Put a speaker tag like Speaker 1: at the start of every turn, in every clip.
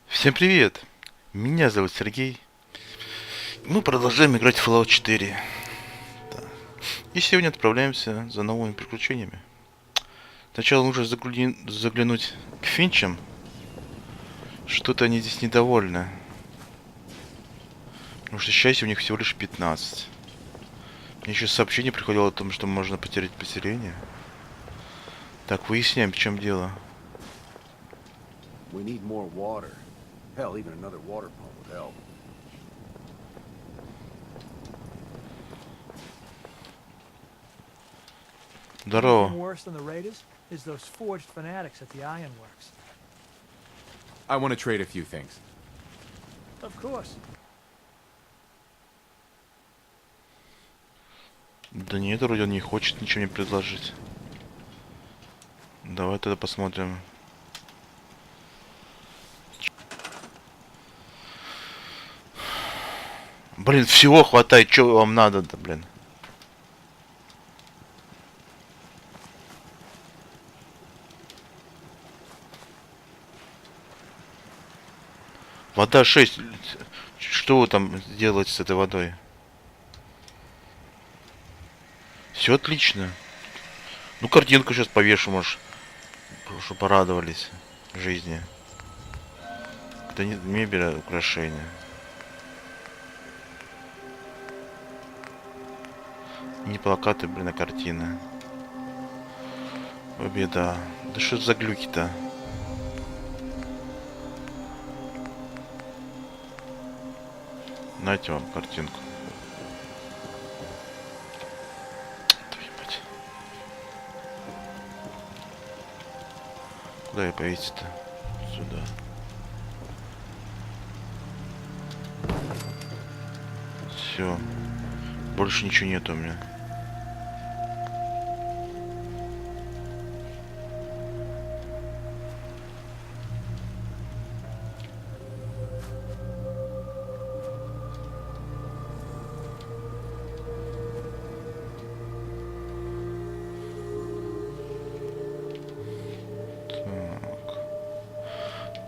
Speaker 1: Всем привет! Меня зовут Сергей. Мы продолжаем играть в Fallout 4. Да. И сегодня отправляемся за новыми приключениями. Сначала нужно заглянуть к Финчам. Что-то они здесь недовольны. Потому что счастье у них всего лишь 15. Мне еще сообщение приходило о том, что можно потерять поселение. Так, выясняем, в чем дело.
Speaker 2: We need more water. Hell, even another water pump would help.
Speaker 1: Здорово.
Speaker 3: Anything worse than the raiders is those forged fanatics at the ironworks.
Speaker 4: I want to trade a few things.
Speaker 3: Of course.
Speaker 1: Да нет, вроде он не хочет ничего мне предложить. Давай тогда посмотрим. Блин, всего хватает, что вам надо-то, блин. Вода 6. Что вы там делаете с этой водой? Все отлично. Ну, картинку сейчас повешу, может. Чтобы порадовались жизни. Это не мебель, а украшения. Не плакаты, блин, а картины. О, беда. Да что за глюки-то? Нате вам картинку. Твою мать. Куда я повесить-то? Сюда. Все. Больше ничего нет у меня.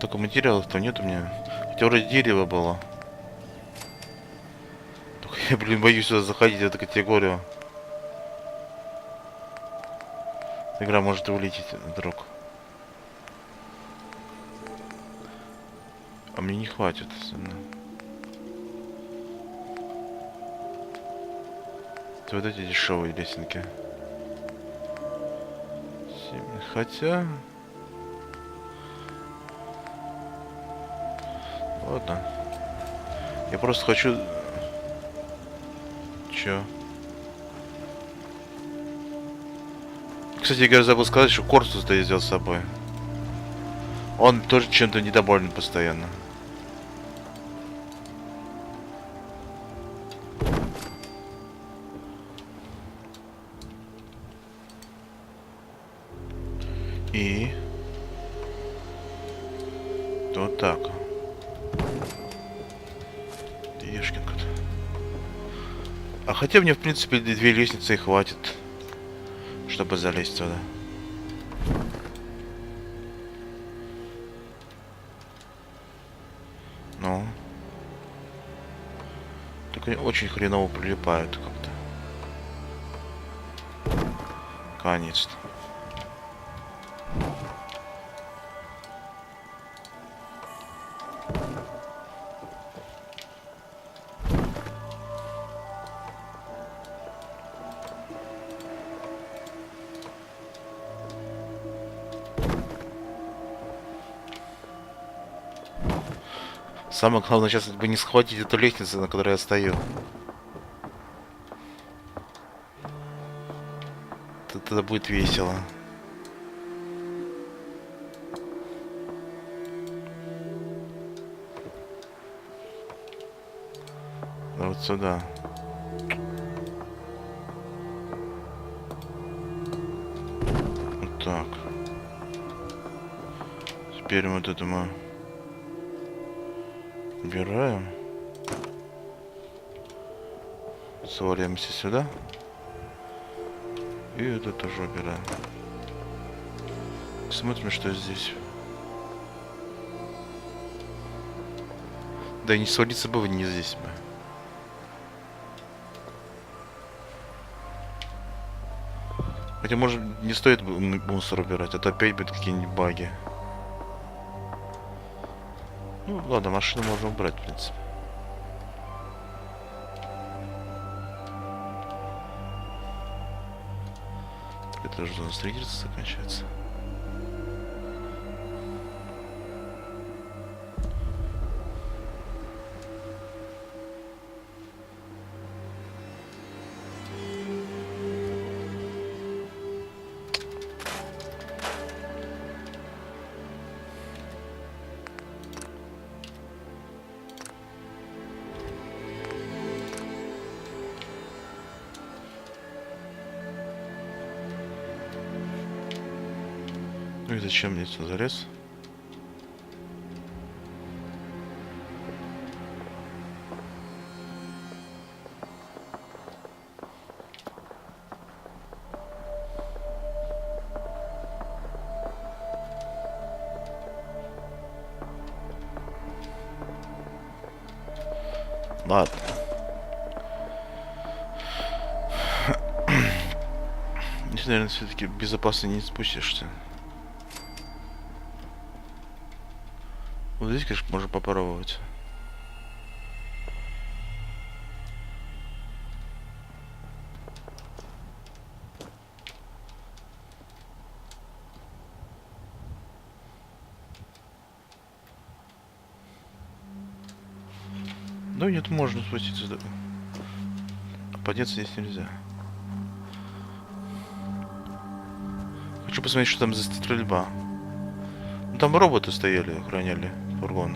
Speaker 1: Только материалов-то нет у меня. Хотя вроде дерево было. Только я, блин, боюсь сюда заходить в эту категорию. Игра может улететь вдруг. А мне не хватит. Это вот эти дешевые лесенки. Хотя... Ладно. Я просто хочу... Чё? Кстати, я забыл сказать, что Корсус-то я взял с собой. Он тоже чем-то недоволен постоянно. И... Вот так. Ешкин кот. А хотя мне, в принципе, две лестницы и хватит, чтобы залезть туда. Ну. Только очень хреново прилипают как-то. Конечно. Самое главное сейчас бы не схватить эту лестницу, на которой я стою. Тогда будет весело. Да вот сюда. Вот так. Теперь вот это мы убираем. Сваливаемся сюда. И это тоже убираем. Смотрим, что здесь. Да и не свалиться бы вниз здесь бы. Хотя, может, не стоит мусор убирать, а то опять будут какие-нибудь баги. Ну, ладно, машину можно убрать, в принципе. Это уже зона строительства заканчивается. Ну и зачем мне сюда залез? Ладно. Здесь, наверное, все-таки безопасно не спустишься. Вот здесь, конечно, можно попробовать. Ну нет, можно спуститься. А подняться здесь нельзя. Хочу посмотреть, что там за стрельба. Ну, там роботы стояли, охраняли фургон.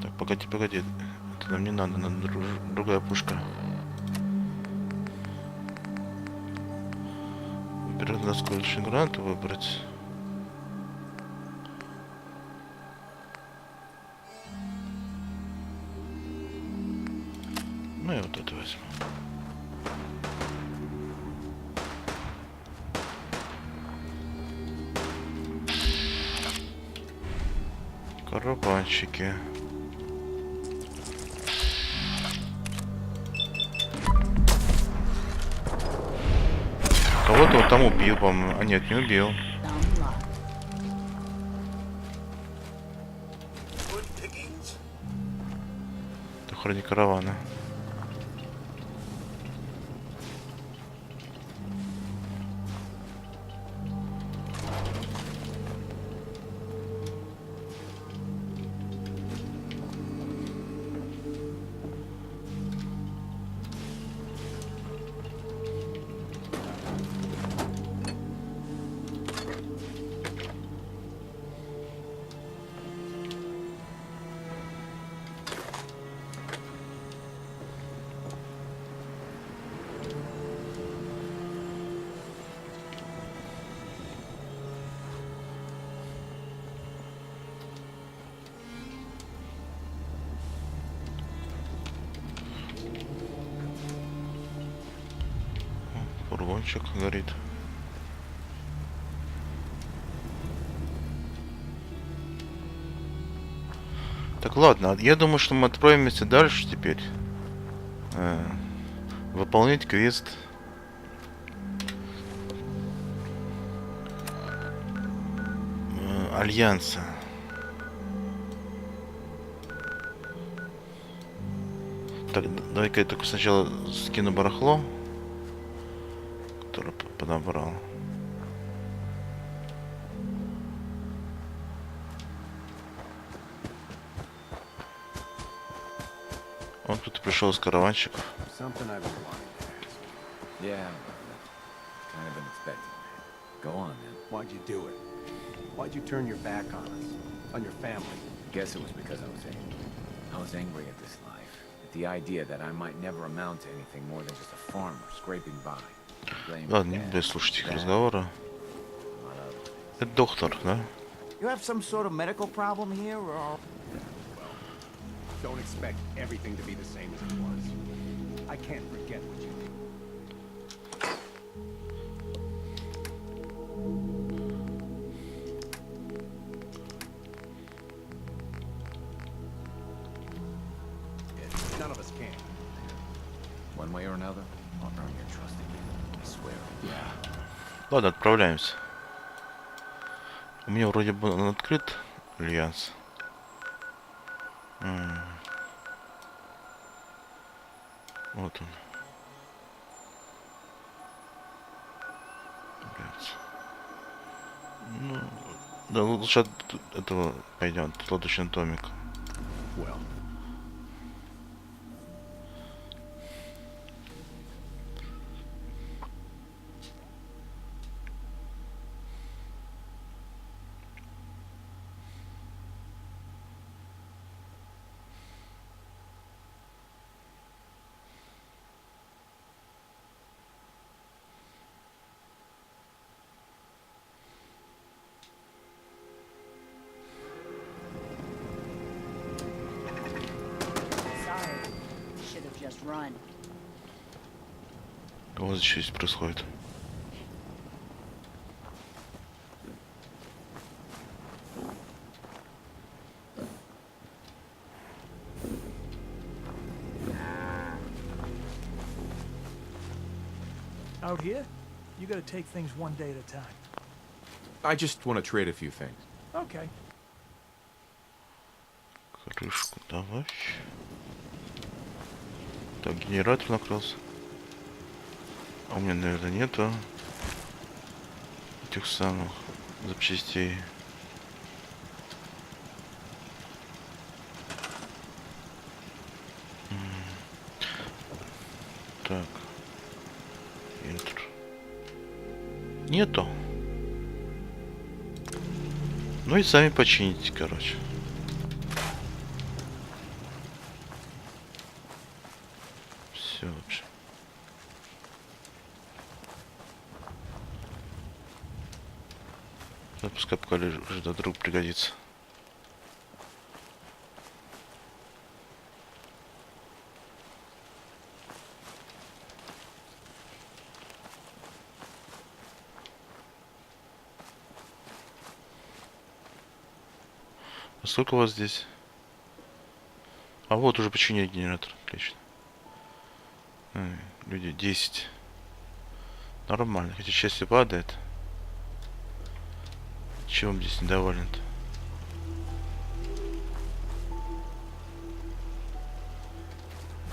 Speaker 1: Так, погоди, погоди. Это нам не надо, надо другая пушка. Выбирать на скоростную гранату выбрать. Ну и вот это возьму. Карабанчики. Кого-то вот там убил, по-моему. А нет, не убил. Это охранник каравана. Фургончик горит. Так, ладно, я думаю, что мы отправимся дальше теперь. Выполнять квест. Альянса. Так, давай-ка я только сначала скину барахло, которое подобрал. Он тут пришел с караванщиков.
Speaker 2: Something I've been wanting to ask.
Speaker 4: Yeah, kind of been expecting that. Go on, then.
Speaker 2: Why'd you do it? Why'd you turn your back on us? On your family?
Speaker 4: Guess it was because I was angry. I was angry at this life. At the idea that I might never amount to anything more than just a farmer scraping by.
Speaker 1: Ладно, не буду слушать их разговора. Это доктор, да?
Speaker 5: You have some sort of medical problem here, or...?
Speaker 2: Don't expect everything to be the same as it was. I can't forget what you did.
Speaker 1: Ладно, отправляемся. У меня вроде бы он открыт, альянс. Вот он. Блядь. Ну, да, лучше от этого пойдем, лодочный домик.
Speaker 2: Well,
Speaker 6: Sorry. Should have just run.
Speaker 1: Вот что здесь происходит.
Speaker 3: Out here, you gotta take things one day at a time.
Speaker 7: I just want to trade a few things.
Speaker 3: Okay.
Speaker 1: Крышку давай. Так, генератор накрылся. А у меня, наверное, нету этих самых запчастей. Так. Enter. Нету. Ну и сами почините, короче. Все вообще. Да, пускай пока лежит, а вдруг пригодится. А сколько у вас здесь? А вот уже починили генератор. Отлично. Люди 10. Нормально. Хотя счастье падает. Чего он здесь недоволен-то?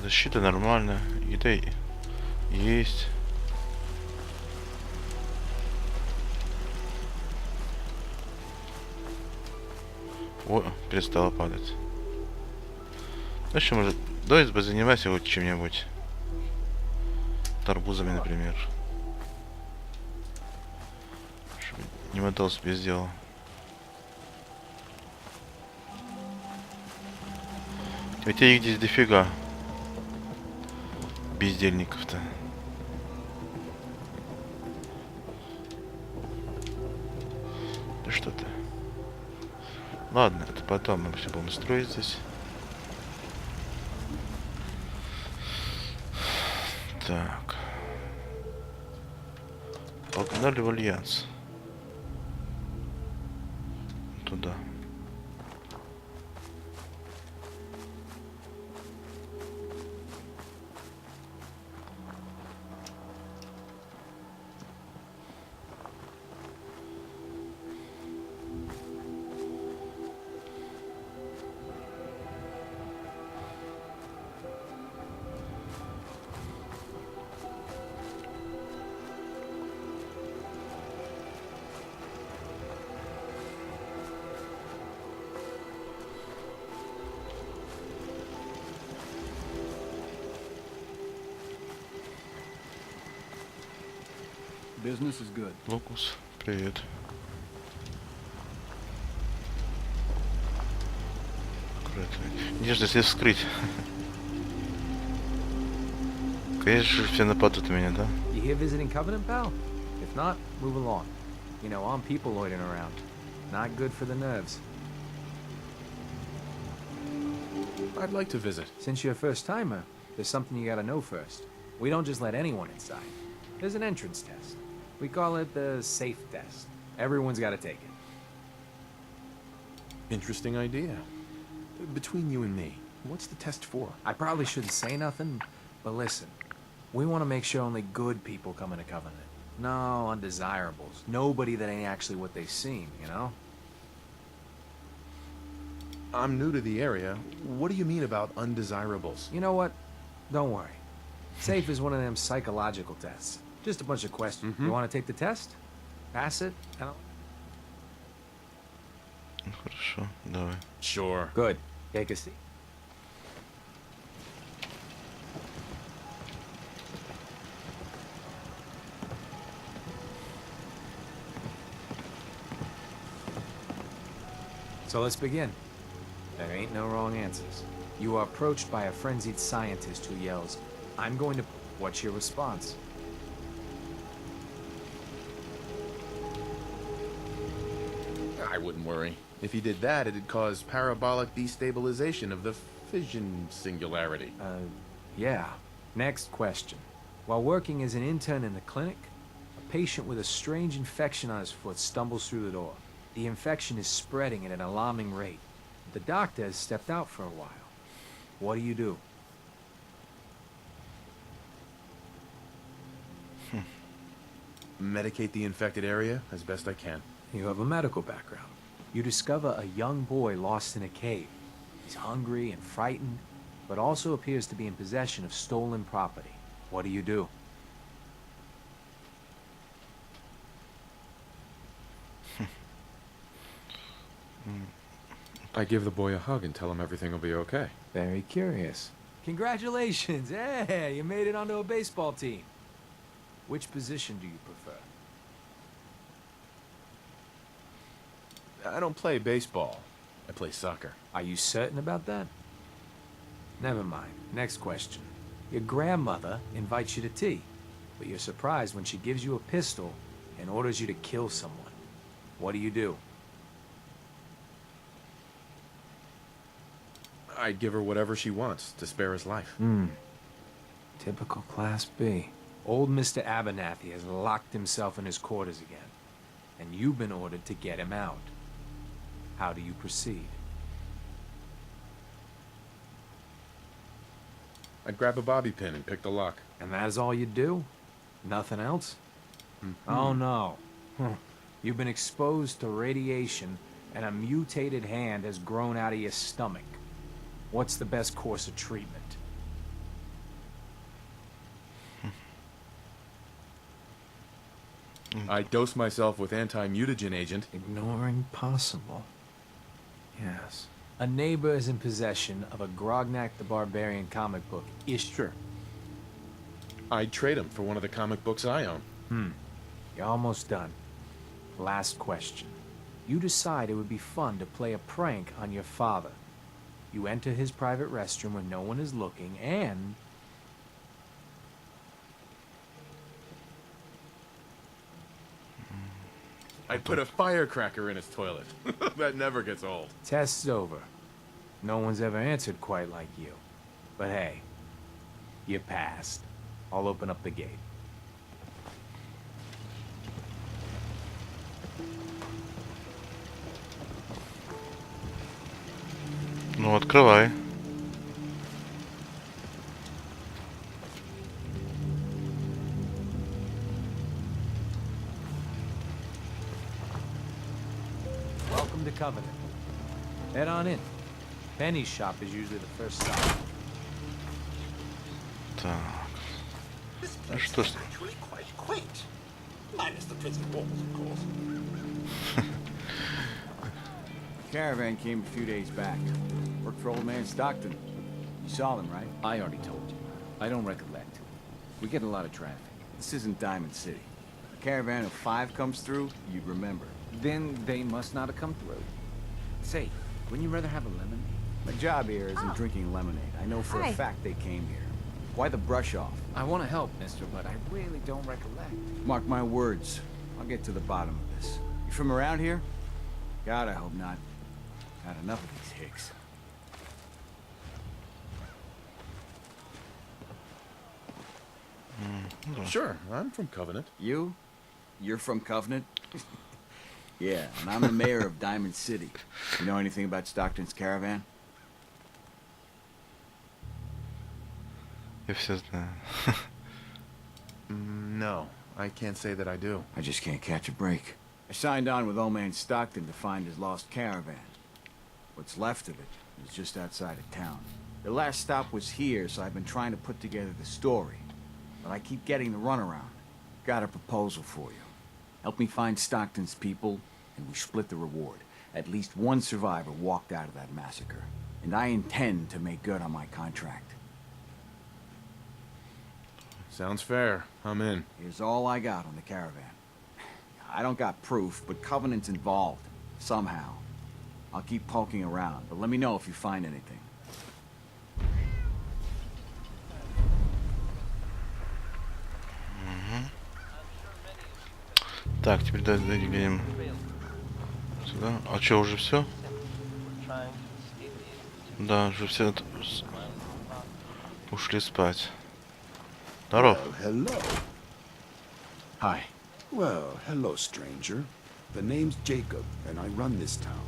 Speaker 1: Защита нормальная. Еда есть. О, перестала падать. Ну что, может, давай позанимайся вот чем-нибудь. Арбузами, например. Чтобы не мотался без дела. Хотя их здесь дофига. Бездельников-то. Да что ты. Ладно, это потом мы все будем строить здесь. Так. Погнали в альянс. Туда.
Speaker 2: business is good.
Speaker 1: Лукус, привет. Аккуратно. Нежно, если вскрыть. Конечно же, все нападут на меня, да?
Speaker 4: You here visiting Covenant, pal? If not, move along. You know, armed people loitering around. Not good for the nerves.
Speaker 7: I'd like to visit.
Speaker 4: Since you're a first-timer, there's something you gotta know first. We don't just let anyone inside. There's an entrance test. We call it the safe test. Everyone's gotta take it.
Speaker 7: Interesting idea. Between you and me, what's the test for?
Speaker 4: I probably shouldn't say nothing, but listen. We want to make sure only good people come into Covenant. No, undesirables. Nobody that ain't actually what they seem, you know?
Speaker 7: I'm new to the area. What do you mean about undesirables?
Speaker 4: You know what? Don't worry. Safe is one of them psychological tests. Just a bunch of questions. You want to take the test? Pass it?
Speaker 1: Ну, хорошо, давай.
Speaker 7: Sure.
Speaker 4: Good. Take a seat. So let's begin. There ain't no wrong answers. You are approached by a frenzied scientist who yells, "I'm going to..." What's your response?
Speaker 7: I wouldn't worry. If he did that, it'd cause parabolic destabilization of the fission singularity.
Speaker 4: Yeah. Next question. While working as an intern in the clinic, a patient with a strange infection on his foot stumbles through the door. The infection is spreading at an alarming rate. The doctor has stepped out for a while. What do you do?
Speaker 7: Medicate the infected area as best I can.
Speaker 4: You have a medical background. You discover a young boy lost in a cave. He's hungry and frightened, but also appears to be in possession of stolen property. What do you do?
Speaker 7: I give the boy a hug and tell him everything will be okay.
Speaker 4: Very curious. Congratulations! Hey, you made it onto a baseball team. Which position do you prefer?
Speaker 7: I don't play baseball. I play soccer.
Speaker 4: Are you certain about that? Never mind. Next question. Your grandmother invites you to tea, but you're surprised when she gives you a pistol and orders you to kill someone. What do you do?
Speaker 7: I'd give her whatever she wants to spare his life.
Speaker 4: Typical Class B. Old Mr. Abernathy has locked himself in his quarters again, and you've been ordered to get him out. How do you proceed?
Speaker 7: I'd grab a bobby pin and pick the lock.
Speaker 4: And that is all you do? Nothing else? Oh no. You've been exposed to radiation, and a mutated hand has grown out of your stomach. What's the best course of treatment?
Speaker 7: I dose myself with anti-mutagen agent.
Speaker 4: Ignoring possible. Yes. A neighbor is in possession of a Grognak the Barbarian comic book.
Speaker 7: Sure. I'd trade him for one of the comic books I own.
Speaker 4: You're almost done. Last question. You decide it would be fun to play a prank on your father. You enter his private restroom when no one is looking, and...
Speaker 7: I'd put a firecracker in his toilet. That never gets old.
Speaker 4: Test's over. No one's ever answered quite like you. But hey, you passed. I'll open up the gate.
Speaker 1: Ну, открывай.
Speaker 4: Welcome to Covenant. Head on in. Penny's shop is usually the first stop.
Speaker 1: Так.
Speaker 8: This
Speaker 1: Ну
Speaker 8: place
Speaker 1: что
Speaker 8: is
Speaker 1: ж.
Speaker 8: actually quite quaint. Minus the prison walls, of course.
Speaker 5: Caravan came a few days back. Worked for old man Stockton. You saw them, right?
Speaker 9: I already told you. I don't recollect. We get a lot of traffic.
Speaker 5: This isn't Diamond City. A caravan of 5 comes through, you'd remember.
Speaker 9: Then they must not have come through. Say, wouldn't you rather have a lemonade?
Speaker 5: My job here isn't drinking lemonade. I know for a fact they came here. Why the brush off?
Speaker 9: I want to help, mister, but I really don't recollect.
Speaker 5: Mark my words. I'll get to the bottom of this. You from around here? God, I hope not. Had enough of these hicks.
Speaker 7: Sure, I'm from Covenant.
Speaker 5: You? You're from Covenant? Yeah, and I'm the mayor of Diamond City. You know anything about Stockton's caravan?
Speaker 1: Я все знаю.
Speaker 7: No, I can't say that I do.
Speaker 5: I just can't catch a break. I signed on with old man Stockton to find his lost caravan. What's left of it is just outside of town. The last stop was here, so I've been trying to put together the story. But I keep getting the runaround. Got a proposal for you. Help me find Stockton's people, and we split the reward. At least one survivor walked out of that massacre. And I intend to make good on my contract.
Speaker 7: Sounds fair. I'm in.
Speaker 5: Here's all I got on the caravan. I don't got proof, but Covenant's involved. Somehow. I'll keep poking around, but let me know if you find anything.
Speaker 1: Так, теперь двигаем сюда. А что, уже все? Да, уже все ушли спать. Здоров.
Speaker 10: Well, hello.
Speaker 5: Hi.
Speaker 10: Well, hello, stranger. The name's Jacob, and I run this town.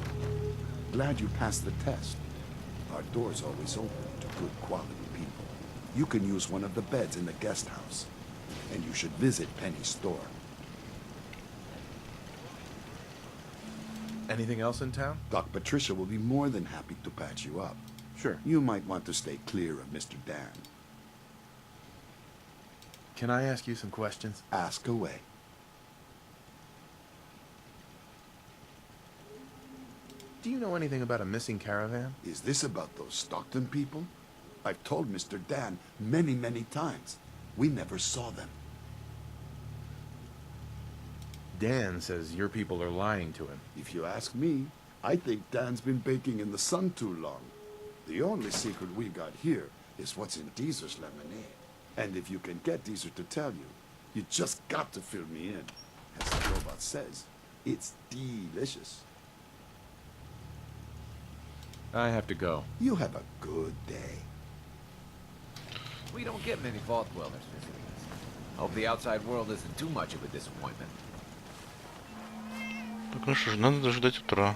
Speaker 10: Glad you passed the test. Our door's always open to good quality people. You can use one of the beds in the guest house. And you should visit Penny's store.
Speaker 7: Anything else in town?
Speaker 10: Doc Patricia will be more than happy to patch you up.
Speaker 7: Sure.
Speaker 10: You might want to stay clear of Mr. Dan.
Speaker 7: Can I ask you some questions?
Speaker 10: Ask away.
Speaker 7: Do you know anything about a missing caravan?
Speaker 10: Is this about those Stockton people? I've told Mr. Dan many, many times. We never saw them.
Speaker 7: Dan says your people are lying to him.
Speaker 10: If you ask me, I think Dan's been baking in the sun too long. The only secret we got here is what's in Deezer's lemonade. And if you can get Deezer to tell you, you just got to fill me in. As the robot says, it's delicious.
Speaker 7: I have to go.
Speaker 10: You have a good day.
Speaker 9: We don't get many vault dwellers visiting us. Hope the outside world isn't too much of a disappointment.
Speaker 1: Так, ну что ж, надо дождать утра.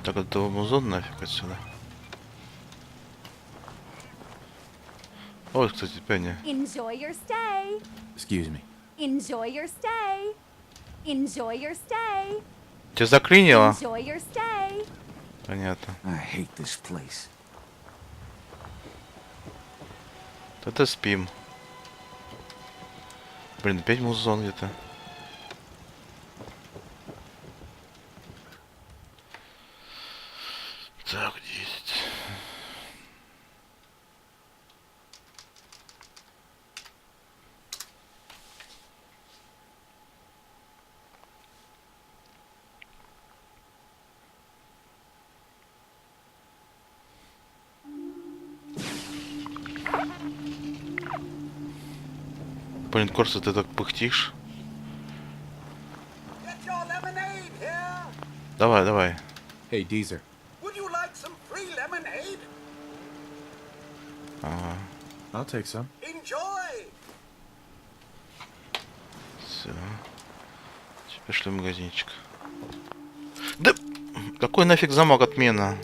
Speaker 1: Так, это музон нафиг отсюда. Ой, кстати, Пенни.
Speaker 11: Enjoy your stay.
Speaker 7: Excuse me.
Speaker 11: Enjoy your stay. Enjoy your stay.
Speaker 1: Тебя заклинило?
Speaker 11: Enjoy your stay.
Speaker 1: Понятно.
Speaker 5: I hate this place.
Speaker 1: Это спим. Блин, опять музон где-то. Так, 10. Блин, Корса, ты так пыхтишь.
Speaker 8: Get your lemonade here.
Speaker 1: Давай, давай.
Speaker 7: Hey, Deezer.
Speaker 8: Would you like some free lemonade?
Speaker 1: Ага,
Speaker 7: I'll take some.
Speaker 8: Enjoy.
Speaker 1: все. Пошли в магазинчик. Да какой нафиг замок отмена?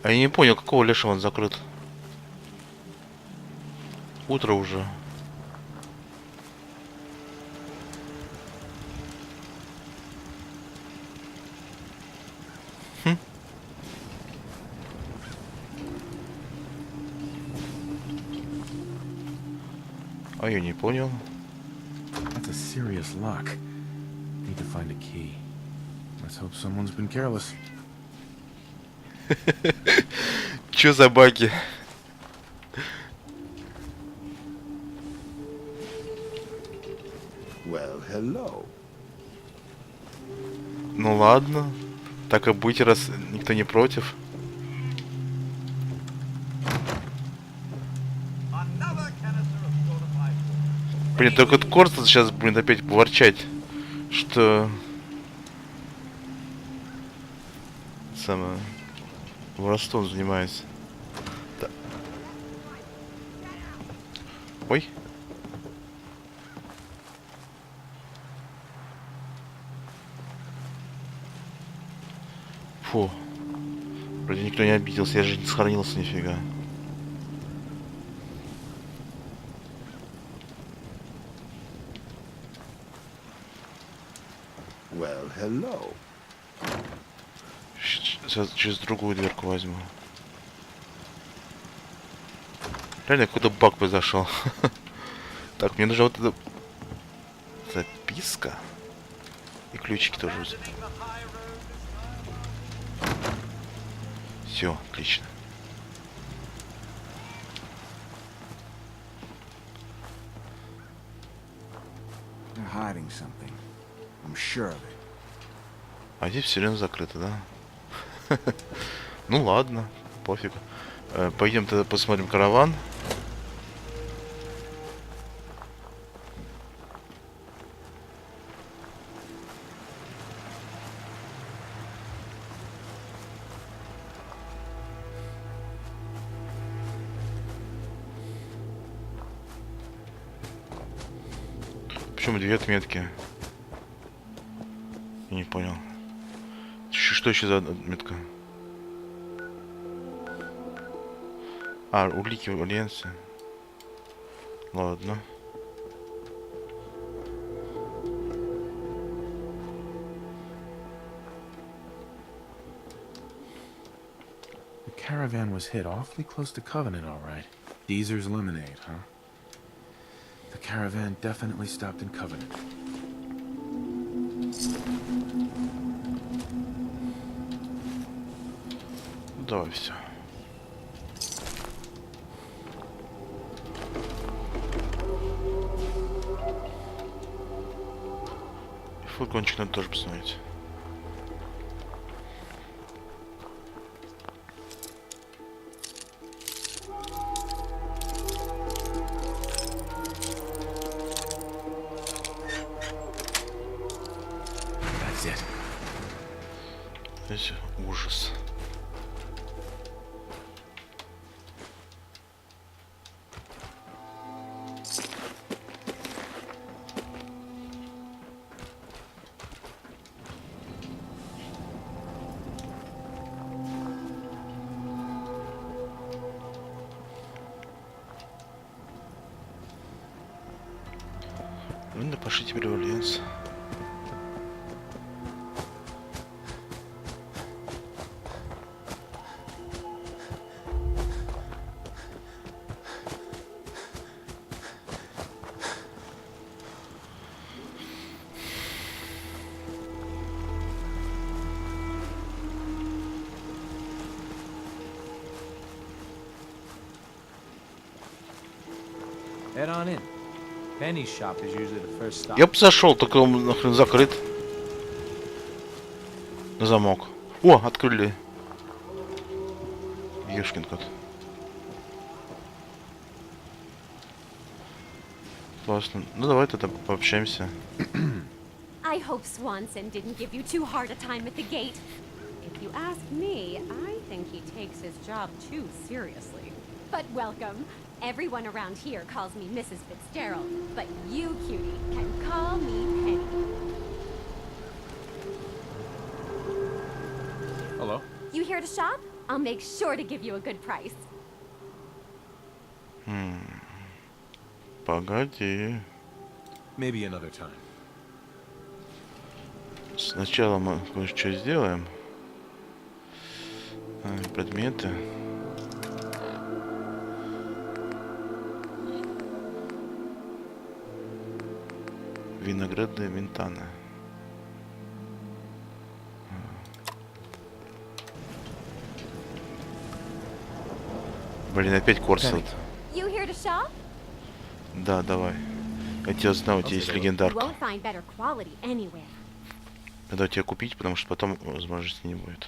Speaker 1: А я не понял, какого лешего он закрыт. Утро уже. А я не понял.
Speaker 7: That's a serious lock. Need to find a key. Let's hope someone's been careless.
Speaker 1: Чё за баги?
Speaker 10: Well, hello.
Speaker 1: Ну ладно. Так и быть, раз никто не против.
Speaker 8: Another canister of fortified.
Speaker 1: Блин, только этот Корстен сейчас, блин, опять ворчать, что... Самое... Воровством занимается. Да. Ой. Фу. Вроде никто не обиделся, я же не сохранился нифига.
Speaker 10: Well, hello.
Speaker 1: Сейчас через другую дверку возьму. Реально какой-то баг произошел. Так, мне нужна вот эта записка. И ключики тоже. Все, отлично.
Speaker 5: They're hiding something. I'm sure of it.
Speaker 1: А здесь все время закрыто, да? Ну ладно, пофиг. Пойдем тогда посмотрим караван. Почему две отметки? Я не понял. Что еще за отметка? А, улики в альянсе. Ладно.
Speaker 7: The caravan was hit awfully close to Covenant, all right. Deezer's lemonade, huh? The caravan definitely stopped in Covenant.
Speaker 1: Давай все. И фургончик надо тоже посмотреть.
Speaker 7: That's it.
Speaker 1: Здесь ужас. Ну, пошли теперь в альянс.
Speaker 4: Head on in. Penny's shop is usually the first stop.
Speaker 1: Я бы зашел, только он нахрен закрыт. На замок. О, открыли. Ешкин кот. Классно. Ну давай тогда пообщаемся.
Speaker 11: I hope Swanson didn't give you too hard a time at the gate.
Speaker 6: If you ask me, I think he takes his job too seriously.
Speaker 11: But welcome. Everyone around here calls me Mrs. Fitzgerald, but you, cutie, can call me Penny.
Speaker 7: Hello?
Speaker 11: You here to shop? I'll make sure to give you a good price.
Speaker 1: Погоди.
Speaker 7: Maybe another time.
Speaker 1: Сначала мы кое-что сделаем. Предметы. Виноградные винтаны. Блин, опять корсет.
Speaker 11: You here to shop?
Speaker 1: Да, давай. Я тебя знаю, у тебя есть
Speaker 11: You
Speaker 1: легендарка.
Speaker 11: won't find better quality anywhere.
Speaker 1: Надо тебя купить, потому что потом возможности не будет.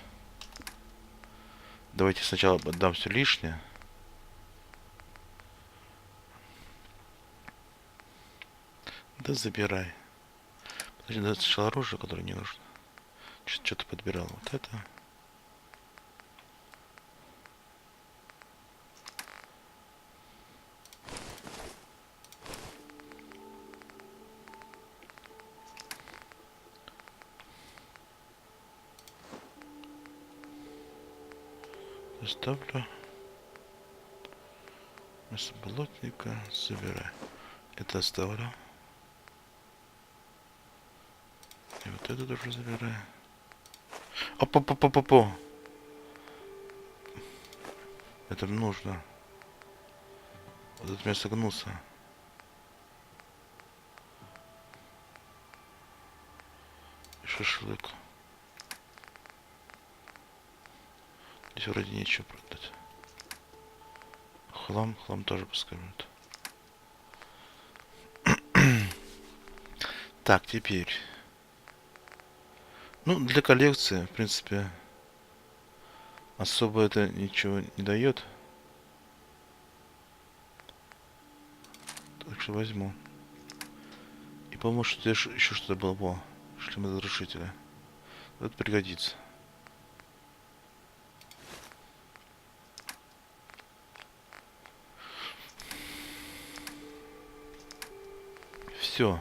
Speaker 1: Давайте сначала отдам все лишнее. Да забирай. Подожди, да, сначала оружие, которое не нужно. Что-то подбирал. Вот это. Ставлю. Мясо болотника. Собирай. Это оставлю. И вот это тоже забираю. Опа-па-па-па-па. Это нужно. Вот это мясо гнулся. И шашлык. Здесь вроде нечего продать. Хлам тоже пускай будет. Так, теперь. Ну, для коллекции, в принципе, особо это ничего не дает. Так что возьму. И по-моему, что еще что-то было. Во, шлем разрушителя. Это пригодится. Все.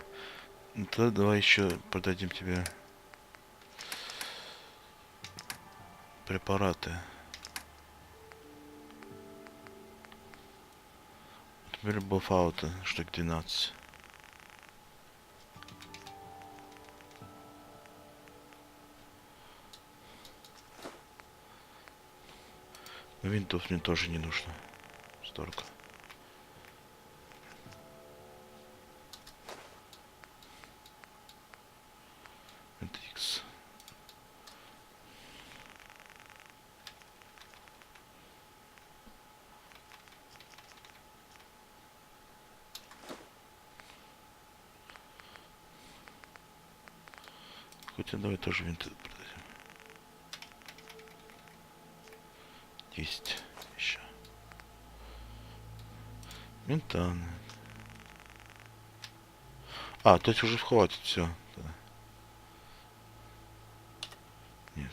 Speaker 1: Тогда давай еще продадим тебе препараты. Например, бафаута, штук 12. Но винтов мне тоже не нужно. Столько. Это X. Хотя давай тоже винты продадим. Есть еще. Ментаны. А, то есть уже хватит, все. Нет.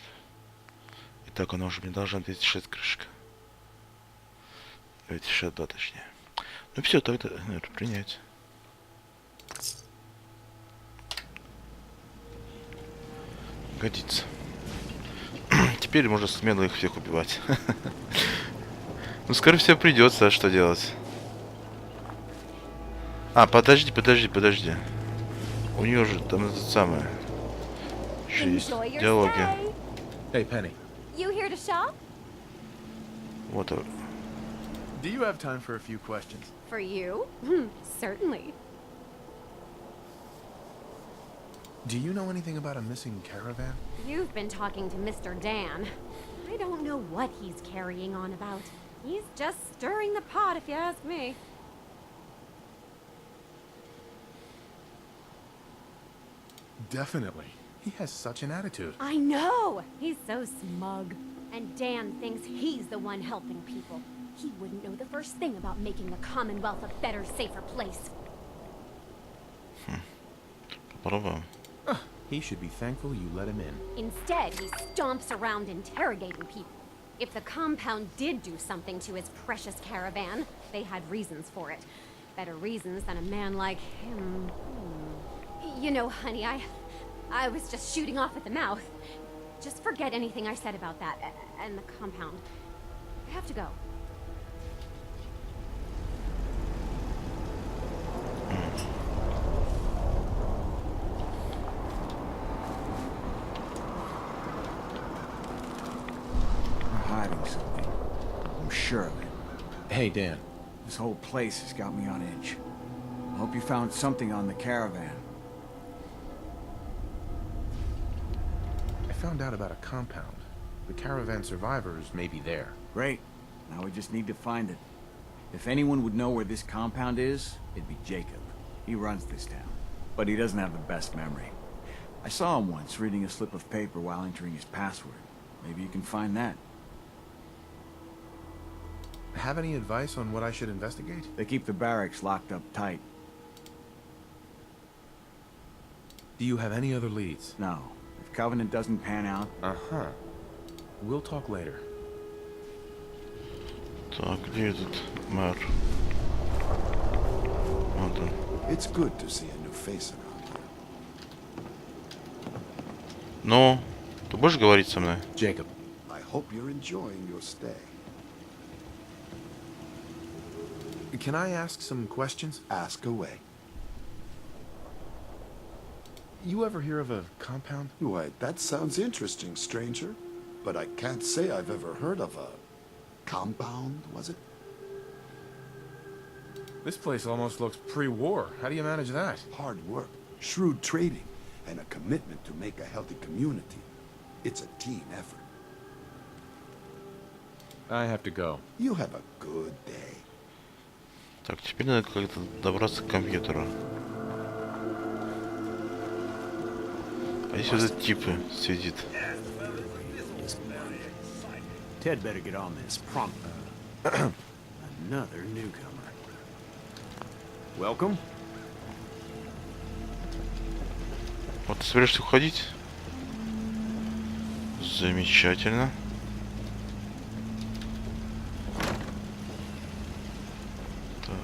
Speaker 1: Итак, она уже мне должна 206 крышка. 262 точнее. Ну все, тогда, наверное, принять. Годится. Теперь можно смело их всех убивать. Ну, скорее всего, придется, а что делать? А, подожди. У нее же там это самое. Еще есть диалоги.
Speaker 7: Hey, Penny.
Speaker 11: You here to shop?
Speaker 1: Вот.
Speaker 7: Do you have time for a few questions?
Speaker 11: For you? Certainly.
Speaker 7: Do you know anything about a missing caravan?
Speaker 11: You've been talking to Mr. Dan. I don't know what he's carrying on about. He's just stirring the pot, if you ask me.
Speaker 7: Definitely. He has such an attitude.
Speaker 11: I know! He's so smug. And Dan thinks he's the one helping people. He wouldn't know the first thing about making the Commonwealth a better, safer place.
Speaker 1: Попробуем.
Speaker 7: He should be thankful you let him in.
Speaker 11: Instead, he stomps around interrogating people. If the compound did do something to his precious caravan, they had reasons for it. Better reasons than a man like him. You know, honey, I was just shooting off at the mouth. Just forget anything I said about that and the compound. I have to go.
Speaker 5: Hiding something. I'm sure of it.
Speaker 7: Hey, Dan.
Speaker 5: This whole place has got me on edge. I hope you found something on the caravan.
Speaker 7: I found out about a compound. The caravan survivors may be there.
Speaker 5: Great. Now we just need to find it. If anyone would know where this compound is, it'd be Jacob. He runs this town. But he doesn't have the best memory. I saw him once reading a slip of paper while entering his password. Maybe you can find that.
Speaker 7: Have any advice on what I should investigate?
Speaker 5: They keep the barracks locked up tight.
Speaker 7: Do you have any other leads?
Speaker 5: No. If Covenant doesn't pan out...
Speaker 7: Uh-huh. We'll talk later.
Speaker 1: Так, где этот мэр? Вот он.
Speaker 10: It's good to see a new face around here.
Speaker 1: Ну, ты будешь говорить со мной?
Speaker 7: Jacob.
Speaker 10: I hope you're enjoying your stay.
Speaker 7: Can I ask some questions?
Speaker 10: Ask away.
Speaker 7: You ever hear of a compound?
Speaker 10: Why, that sounds interesting, stranger. But I can't say I've ever heard of a compound, was it?
Speaker 7: This place almost looks pre-war. How do you manage that?
Speaker 10: Hard work, shrewd trading, and a commitment to make a healthy community. It's a team effort.
Speaker 7: I have to go.
Speaker 10: You have a good day.
Speaker 1: Так, теперь надо как-то добраться к компьютеру. А здесь вот этот тип сидит.
Speaker 5: Ted better get on this promptly. Another newcomer. Welcome.
Speaker 1: Вот ты собираешься уходить? Замечательно. Так.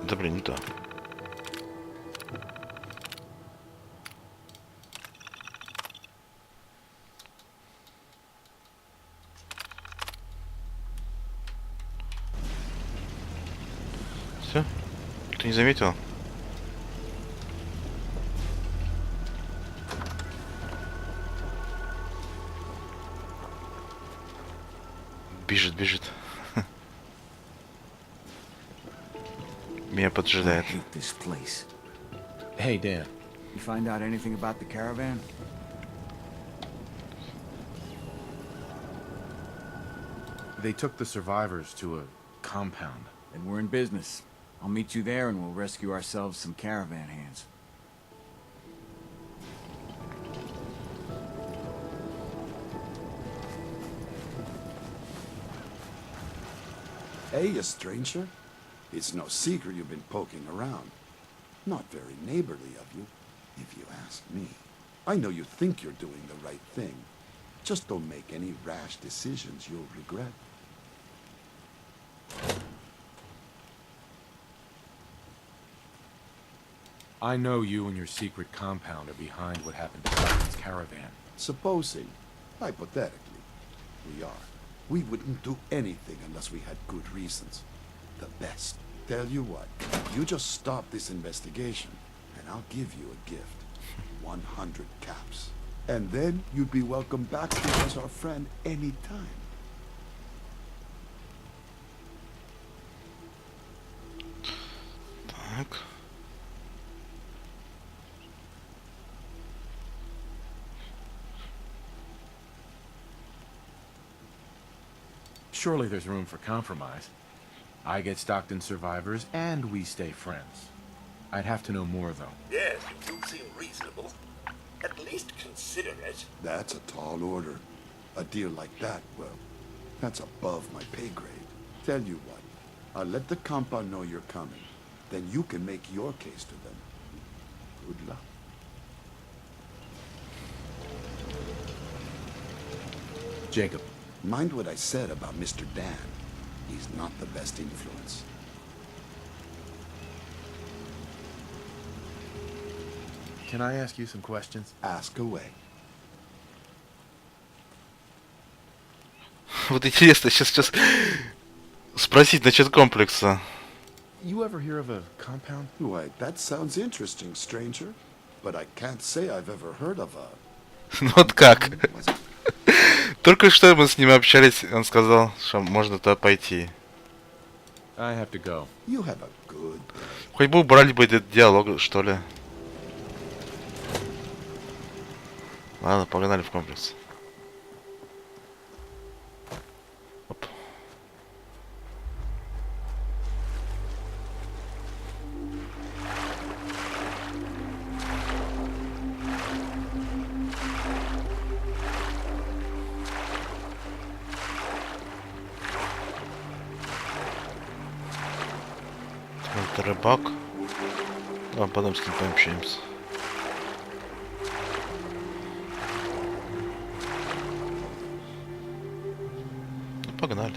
Speaker 1: Да блин, не то. Все? Ты не заметил? Бежит, бежит. Меня поджидает.
Speaker 5: I hate this place.
Speaker 7: Hey, Dan.
Speaker 5: You find out anything about the caravan?
Speaker 7: They took the survivors to a compound.
Speaker 5: Then we're in business. I'll meet you there and we'll rescue ourselves some caravan hands.
Speaker 10: Hey, a stranger. It's no secret you've been poking around. Not very neighborly of you, if you ask me. I know you think you're doing the right thing. Just don't make any rash decisions you'll regret.
Speaker 7: I know you and your secret compound are behind what happened to Stockton's caravan.
Speaker 10: Supposing, hypothetically, we are. We wouldn't do anything unless we had good reasons. The best. Tell you what, you just stop this investigation, and I'll give you a gift. 100 caps. And then you'd be welcome back to as our friend anytime.
Speaker 1: Так.
Speaker 7: Surely there's room for compromise. I get Stockton survivors, and we stay friends. I'd have to know more, though.
Speaker 8: Yes, you do seem reasonable. At least consider it.
Speaker 10: That's a tall order. A deal like that, well, that's above my pay grade. Tell you what, I'll let the compound know you're coming. Then you can make your case to them. Good luck.
Speaker 7: Jacob.
Speaker 10: Mind what I said about Mr. Dan. He's not the best influence.
Speaker 7: Can I ask you some questions?
Speaker 10: Ask away.
Speaker 1: Вот интересно, сейчас спросить насчет комплекса.
Speaker 7: You ever hear of a compound?
Speaker 10: Why, that sounds interesting, stranger. But I can't say I've ever heard of a...
Speaker 1: Ну вот как? Только что мы с ним общались, он сказал, что можно туда пойти.
Speaker 7: I have to go.
Speaker 10: You have a good...
Speaker 1: Хоть бы убрали бы этот диалог, что ли. Ладно, погнали в комплекс. Оп. Это рыбак. А потом с ним пообщаемся. Ну, погнали.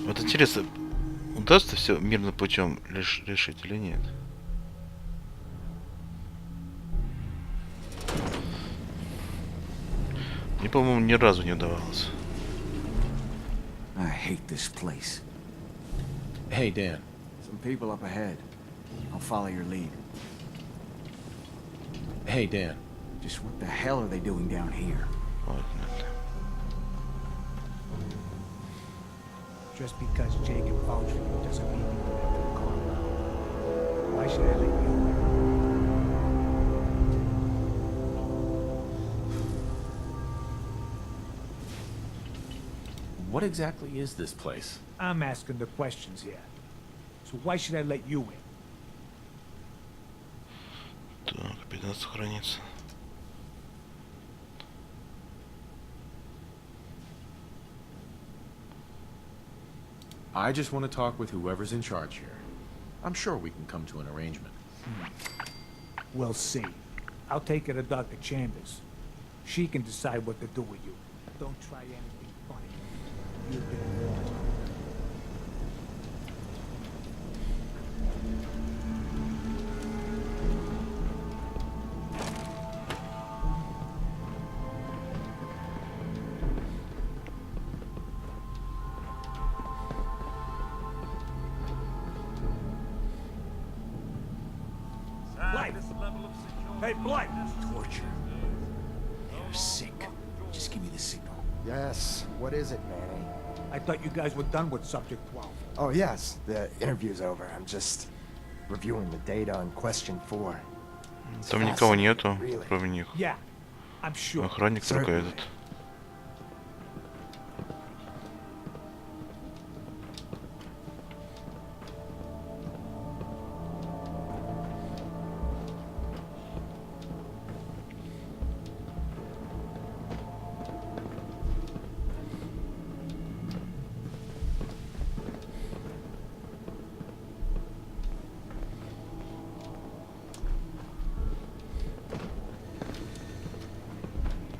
Speaker 1: Вот интересно, удастся все мирным путем решить или нет? Мне, по-моему, ни разу не удавалось.
Speaker 5: I hate this place.
Speaker 7: Hey, Dan.
Speaker 5: Some people up ahead. I'll follow your lead.
Speaker 7: Hey, Dan.
Speaker 5: Just what the hell are they doing down here?
Speaker 1: Вот, нет.
Speaker 3: Just because Jacob vouched for you doesn't mean you can enter the compound. Why should I let you in?
Speaker 7: What exactly is this place?
Speaker 3: I'm asking the questions here. So why should I let you in?
Speaker 1: Так, 15 страниц.
Speaker 7: I just want to talk with whoever's in charge here. I'm sure we can come to an arrangement.
Speaker 3: We'll see. I'll take her to Dr. Chambers. She can decide what to do with you. Don't try anything funny. You've been warned. Blight! Hey, Blight!
Speaker 5: Torture. They're sick. Just give me the signal.
Speaker 12: Yes. What is it, Manny?
Speaker 3: I thought you guys were done with Subject 12.
Speaker 12: Oh, yes. The interview's over. I'm just reviewing the data on question 4.
Speaker 1: Там никого нету, кроме них.
Speaker 3: Yeah, I'm sure.
Speaker 1: Охранник только этот.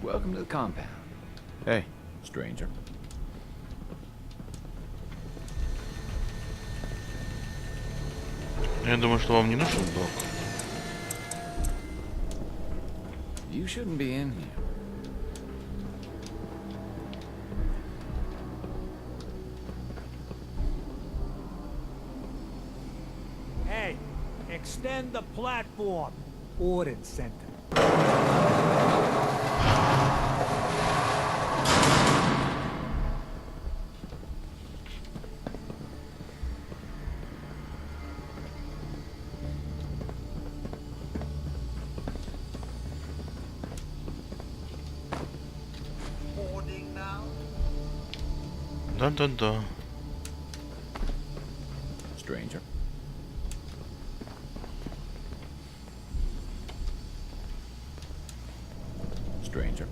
Speaker 9: Welcome to the compound.
Speaker 7: Hey, stranger.
Speaker 1: Я думаю, что вам не нужен блок.
Speaker 9: You shouldn't be in here.
Speaker 3: Hey, extend the platform. Ordnance Center.
Speaker 1: Да-да-да.
Speaker 7: Stranger. Stranger.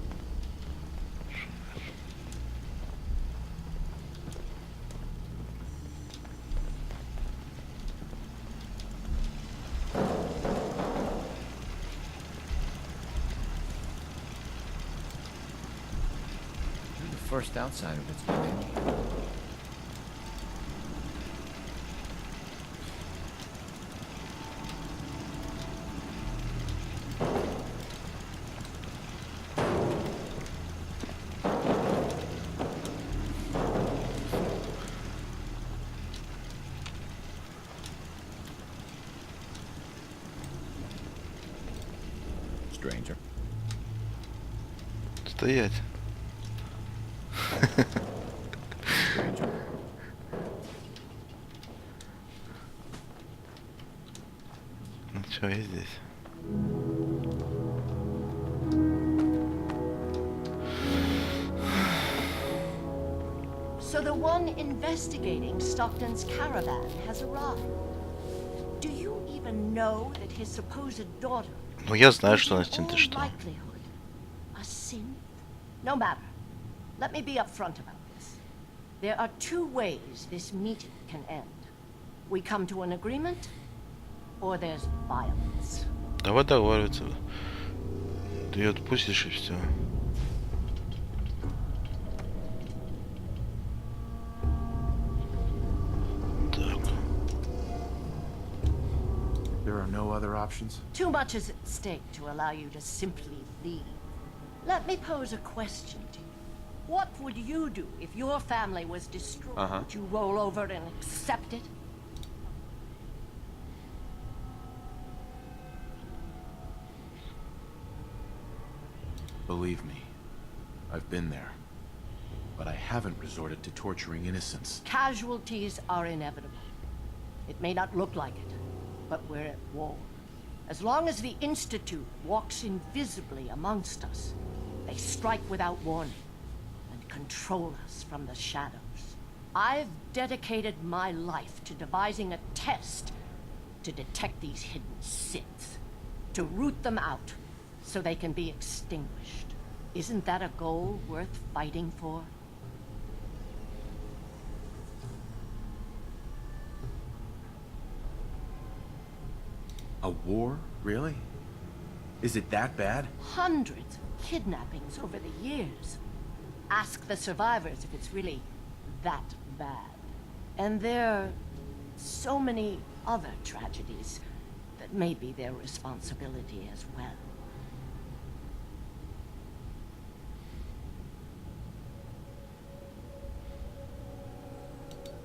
Speaker 9: You're the first outsider that's been in here.
Speaker 7: Stranger.
Speaker 1: Стоять.
Speaker 7: Stranger.
Speaker 1: Ну чё, я здесь.
Speaker 13: So the one investigating Stockton's caravan has arrived. Do you even know that his supposed daughter...
Speaker 1: Ну я знаю, что Настин, ты что?
Speaker 13: A sin? No matter. Let me be upfront about this. There are two ways this meeting can end. We come to an agreement, or there's violence.
Speaker 1: Давай договариваться. Ты ее отпустишь и все. Так.
Speaker 7: There are no other options?
Speaker 13: Too much is at stake to allow you to simply leave. Let me pose a question to you. What would you do if your family was destroyed? Would you roll over and accept it?
Speaker 7: Believe me, I've been there. But I haven't resorted to torturing innocents.
Speaker 13: Casualties are inevitable. It may not look like it, but we're at war. As long as the Institute walks invisibly amongst us, they strike without warning and control us from the shadows. I've dedicated my life to devising a test to detect these hidden Siths, to root them out so they can be extinguished. Isn't that a goal worth fighting for?
Speaker 7: A war? Really? Is it that bad?
Speaker 13: Hundreds of kidnappings over the years. Ask the survivors if it's really that bad. And there are so many other tragedies that may be their responsibility as well.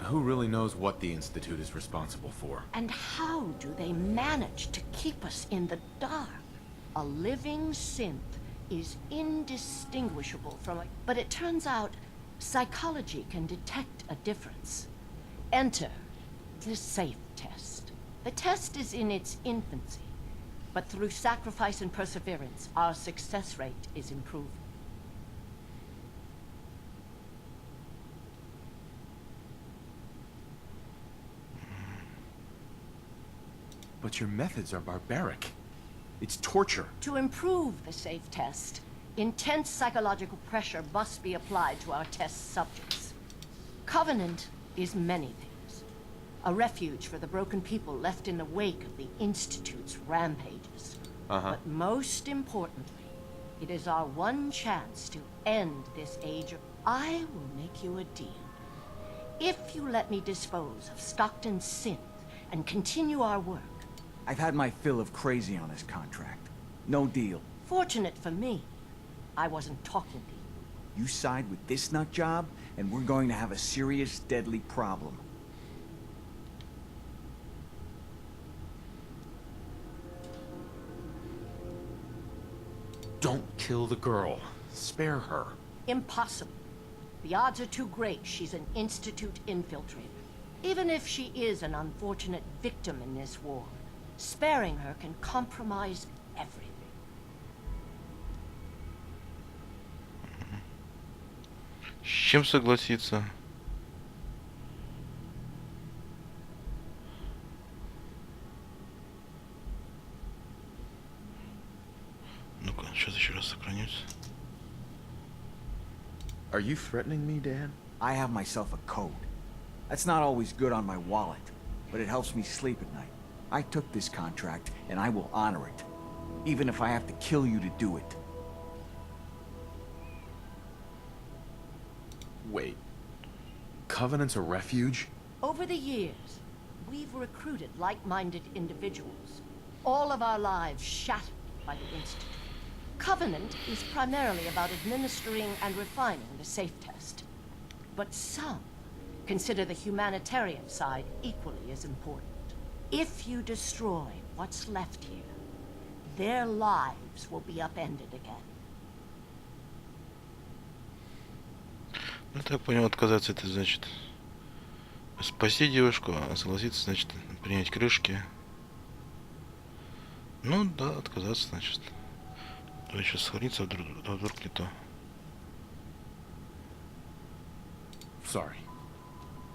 Speaker 7: Who really knows what the Institute is responsible for?
Speaker 13: And how do they manage to keep us in the dark? A living synth is indistinguishable from a... But it turns out psychology can detect a difference. Enter the safe test. The test is in its infancy, but through sacrifice and perseverance, our success rate is improving.
Speaker 7: But your methods are barbaric. It's torture.
Speaker 13: To improve the safe test, intense psychological pressure must be applied to our test subjects. Covenant is many things. A refuge for the broken people left in the wake of the Institute's rampages. But most importantly, it is our one chance to end this age of... I will make you a deal. If you let me dispose of Stockton's synth and continue our work,
Speaker 5: I've had my fill of crazy on this contract. No deal.
Speaker 13: fortunate for me, I wasn't talking to you.
Speaker 5: You side with this nut job, and we're going to have a serious, deadly problem.
Speaker 7: Don't kill the girl. Spare her.
Speaker 13: Impossible. The odds are too great she's an Institute infiltrator. Even if she is an unfortunate victim in this war, sparing her can compromise everything.
Speaker 1: С чем согласиться? Ну-ка, сейчас еще раз сохранюсь.
Speaker 5: Are you threatening me, Dan? I have myself a code. That's not always good on my wallet, but it helps me sleep at night. I took this contract, and I will honor it, even if I have to kill you to do it.
Speaker 7: Wait. Covenant's a refuge?
Speaker 13: Over the years, we've recruited like-minded individuals. All of our lives shattered by the Institute. Covenant is primarily about administering and refining the safe test. But some consider the humanitarian side equally as important. If you destroy what's left here, their lives will be upended again.
Speaker 1: Ну, так понял, отказаться это значит спасти девушку, а согласиться значит принять крышки. Ну да, отказаться значит. Давай сейчас сохраниться, а вдруг не то.
Speaker 7: Sorry.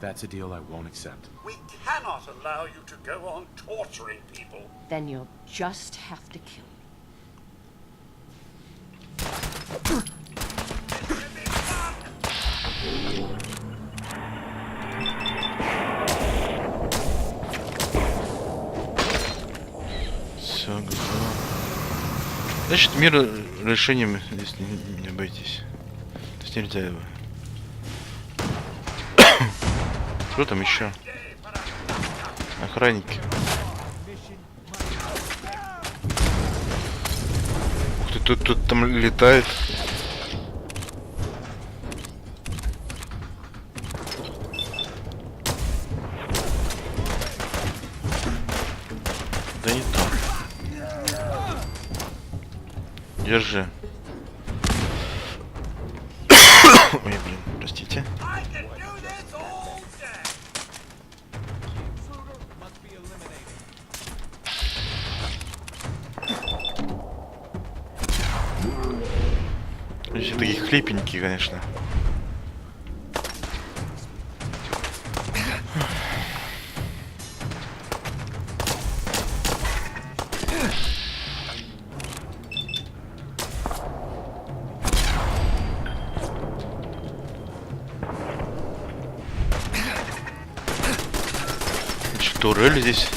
Speaker 7: That's a deal I won't accept.
Speaker 8: We cannot allow you to go on torturing people.
Speaker 13: Then you'll just have to kill me.
Speaker 1: Все, готово. Значит, мир решением здесь не обойтись. То есть нельзя его. Что там еще? Охранники. Ух ты, тут там летает. Да не то. Держи. Ой, блин, простите. Все такие хлипенькие, конечно. Турель здесь.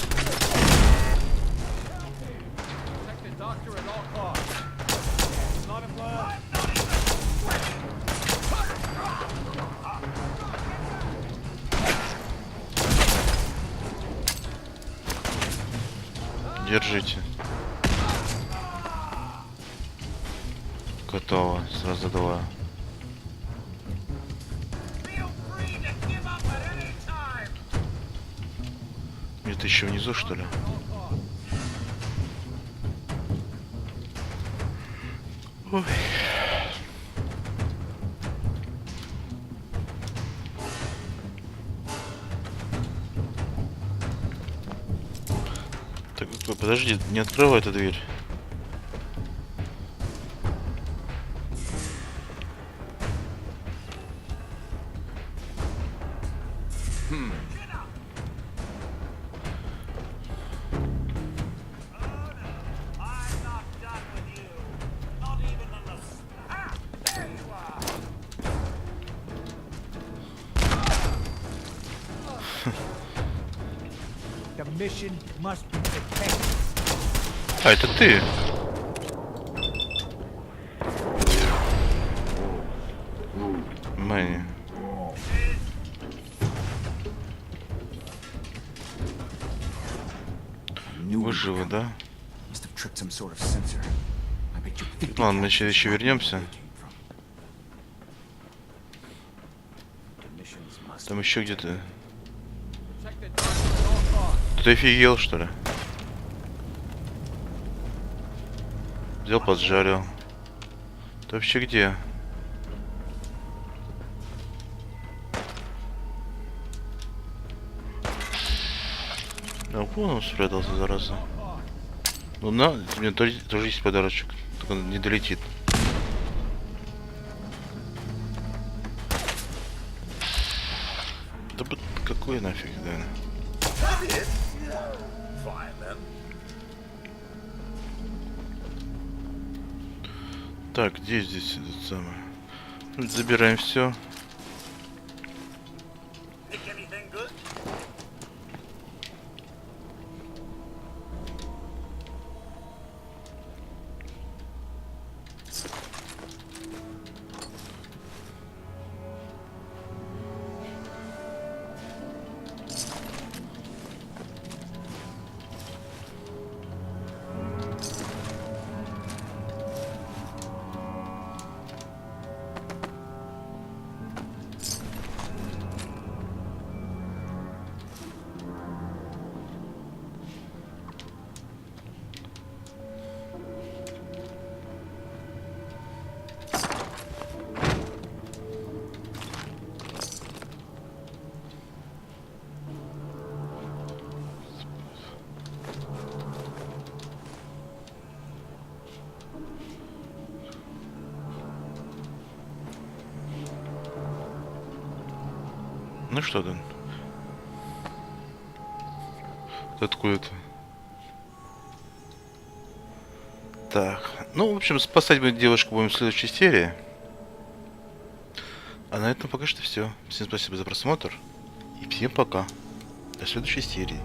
Speaker 1: Держите. Готово. Сразу два. Это еще внизу, что ли? Ой. Так, подожди, не открывай эту дверь.
Speaker 3: The mission must be protected.
Speaker 1: А, это ты. Мэнни. Выживы, да? Ладно, мы еще вернемся. Там еще где-то. Ты офигел, что ли? Взял, поджарил. Ты вообще где? Да, вон он спрятался, зараза. Ну на, у меня тоже есть подарочек. Только он не долетит. Да какой нафиг, да. Так, где здесь этот самый? Забираем все. Ну что там? Откуда-то. Так. Ну, в общем, спасать мы девушку будем в следующей серии. А на этом пока что все. Всем спасибо за просмотр. И всем пока. До следующей серии.